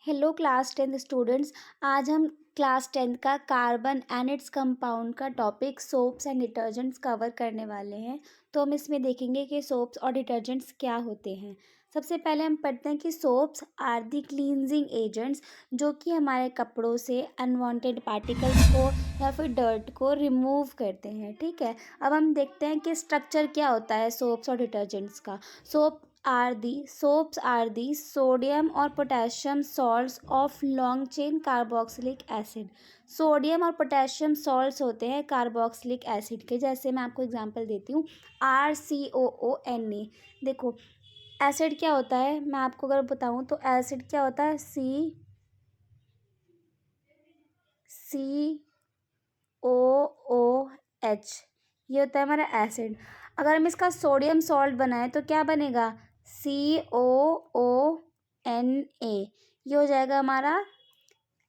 Hello class 10th students. आज हम class 10th का कार्बन एंड इट्स कंपाउंड का topic soaps and detergents cover करने वाले हैं। तो हम इसमें देखेंगे कि सोप्स और डिटर्जेंट्स क्या होते हैं। सबसे पहले हम पढ़ते हैं कि soaps are the cleansing agents, जो कि हमारे कपड़ों से अनवांटेड पार्टिकल्स को या फिर डर्ट को रिमूव करते हैं। ठीक है, अब हम देखते हैं कि स्ट्रक्चर क्या होता है सोप्स और डिटर्जेंट्स का। सोप्स आर दी सोडियम और potassium salts of long chain carboxylic acid. Sodium और पोटेशियम सॉल्ट्स होते हैं कार्बोक्सिलिक एसिड के। जैसे मैं आपको एग्जांपल देती हूँ, RCOONA। देखो, एसिड क्या होता है, मैं आपको अगर बताऊँ तो एसिड क्या होता है, COOH, ये होता है हमारा एसिड। अगर हम इसका सोडियम सॉल्ट बनाएं तो क्या बनेगा, COONA, ये हो जाएगा हमारा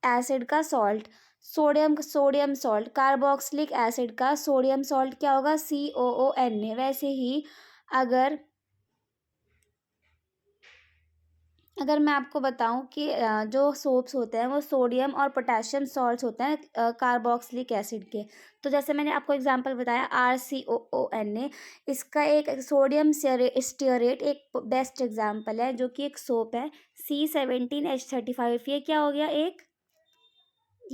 एसिड का salt. Sodium salt, carboxylic acid का सोडियम सॉल्ट क्या होगा, COONA। वैसे ही अगर अगर मैं आपको बताऊं कि जो सोप्स होते हैं वो सोडियम और पोटेशियम सॉल्ट्स होते हैं कार्बोक्सिलिक एसिड के। तो जैसे मैंने आपको एग्जांपल बताया RCOONA, इसका एक सोडियम स्टीयरेट एक बेस्ट एग्जांपल है, जो कि एक सोप है। C17H35, ये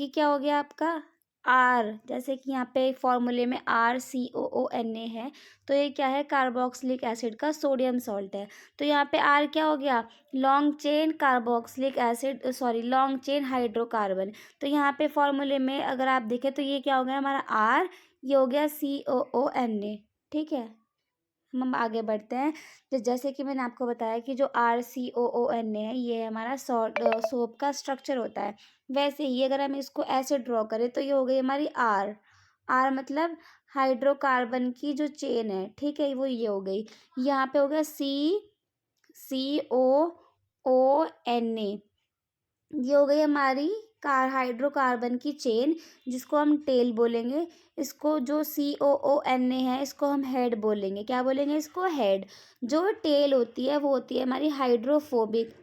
क्या हो गया आपका आर। जैसे कि यहाँ पे फॉर्मूले में RCOONA है, तो ये क्या है, कार्बोक्सिलिक एसिड का सोडियम सॉल्ट है। तो यहाँ पे आर क्या हो गया, long chain carboxylic acid, sorry long chain hydrocarbon. तो यहाँ पे फॉर्मूले में अगर आप देखें तो ये क्या हो गया हमारा आर, ये हो गया COONA। ठीक है, हम आगे बढ़ते हैं। जैसे कि मैंने आपको बताया कि जो RCOONA है ये हमारा सोप का स्ट्रक्चर होता है। वैसे ही अगर हम इसको ऐसे ड्रॉ करें तो ये हो गई हमारी आर मतलब हाइड्रोकार्बन की जो चेन है। ठीक है, वो ये हो गई। यहाँ पे हो गया COONA, ये हो गई हमारी हाइड्रोकार्बन की चेन, जिसको हम टेल बोलेंगे। इसको जो COONA है इसको हम हेड बोलेंगे। क्या बोलेंगे इसको, हेड। जो टेल होती है वो होती है हमारी हाइड्रोफोबिक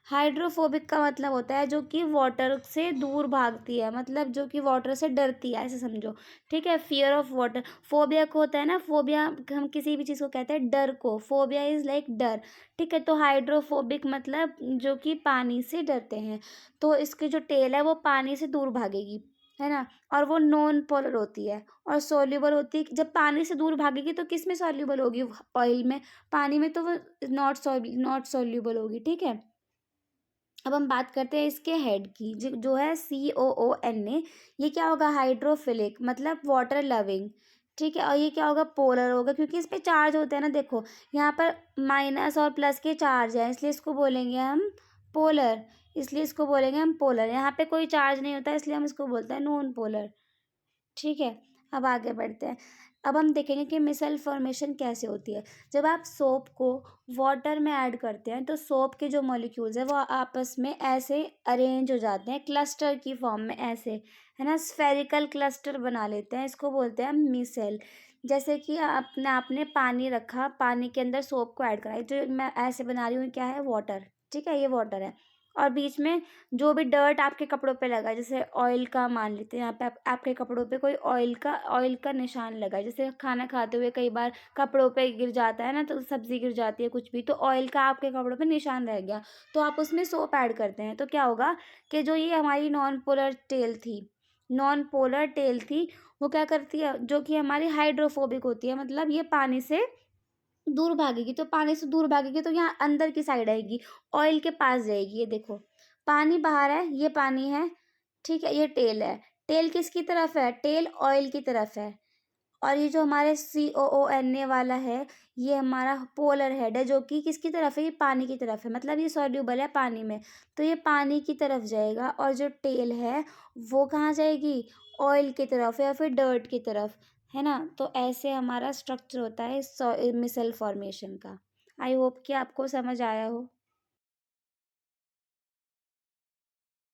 हाइड्रोफोबिक का मतलब होता है जो कि वाटर से दूर भागती है, मतलब जो कि वाटर से डरती है, ऐसे समझो। ठीक है, फियर ऑफ वाटर। फोबिया को होता है ना, फोबिया हम किसी भी चीज़ को कहते हैं डर को, फोबिया इज लाइक डर। ठीक है, तो हाइड्रोफोबिक मतलब जो कि पानी से डरते हैं। तो इसकी जो टेल है वो पानी से दूर भागेगी, है ना। और वो नॉन पोलर होती है और सोल्यूबल होती है। जब पानी से दूर भागेगी तो किस में सोल्यूबल होगी, ऑयल में। पानी में तो वो नॉट सोल्यूबल होगी। ठीक है, अब हम बात करते हैं इसके हेड की, जो है COONA। ये क्या होगा, हाइड्रोफिलिक मतलब वाटर लविंग। ठीक है, और ये क्या होगा, पोलर होगा, क्योंकि इस पे चार्ज होते हैं ना। देखो, यहाँ पर माइनस और प्लस के चार्ज हैं, इसलिए इसको बोलेंगे हम पोलर। यहाँ पे कोई चार्ज नहीं होता, इसलिए हम इसको बोलते हैं नॉन पोलर। ठीक है, अब आगे बढ़ते हैं। अब हम देखेंगे कि मिसल फॉर्मेशन कैसे होती है। जब आप सोप को वाटर में ऐड करते हैं तो सोप के जो मॉलिक्यूल्स हैं वो आपस में ऐसे अरेंज हो जाते हैं क्लस्टर की फॉर्म में, ऐसे, है ना, स्फेरिकल क्लस्टर बना लेते हैं। इसको बोलते हैं मिसल। जैसे कि आपने पानी रखा, पानी के अंदर सोप को ऐड करा, जो मैं ऐसे बना रही हूँ क्या है, वाटर। ठीक है, ये वाटर है। और बीच में जो भी डर्ट आपके कपड़ों पे लगा है, जैसे ऑयल का मान लेते हैं, यहाँ पे आपके कपड़ों पे कोई ऑयल का निशान लगा है। जैसे खाना खाते हुए कई बार कपड़ों पे गिर जाता है ना, तो सब्जी गिर जाती है कुछ भी, तो ऑयल का आपके कपड़ों पे निशान रह गया, तो आप उसमें सोप ऐड करते हैं। तो क्या होगा कि जो ये हमारी नॉन पोलर टेल थी, वो क्या करती है, जो कि हमारी हाइड्रोफोबिक होती है, मतलब ये पानी से दूर भागेगी। तो पानी से दूर भागेगी तो यहाँ अंदर की साइड आएगी, ऑयल के पास जाएगी। ये देखो, पानी बाहर है, ये पानी है। ठीक है, ये टेल है। टेल किसकी तरफ है, टेल ऑयल की तरफ है। और ये जो हमारे COONA वाला है, ये हमारा पोलर हेड है, जो कि किसकी तरफ है, ये पानी की तरफ है, मतलब ये सॉल्यूबल है पानी में, तो ये पानी की तरफ जाएगा। और जो टेल है वो कहाँ जाएगी, ऑयल की तरफ या फिर डर्ट की तरफ, है ना। तो ऐसे हमारा स्ट्रक्चर होता है मिसल फॉर्मेशन का। आई होप कि आपको समझ आया हो।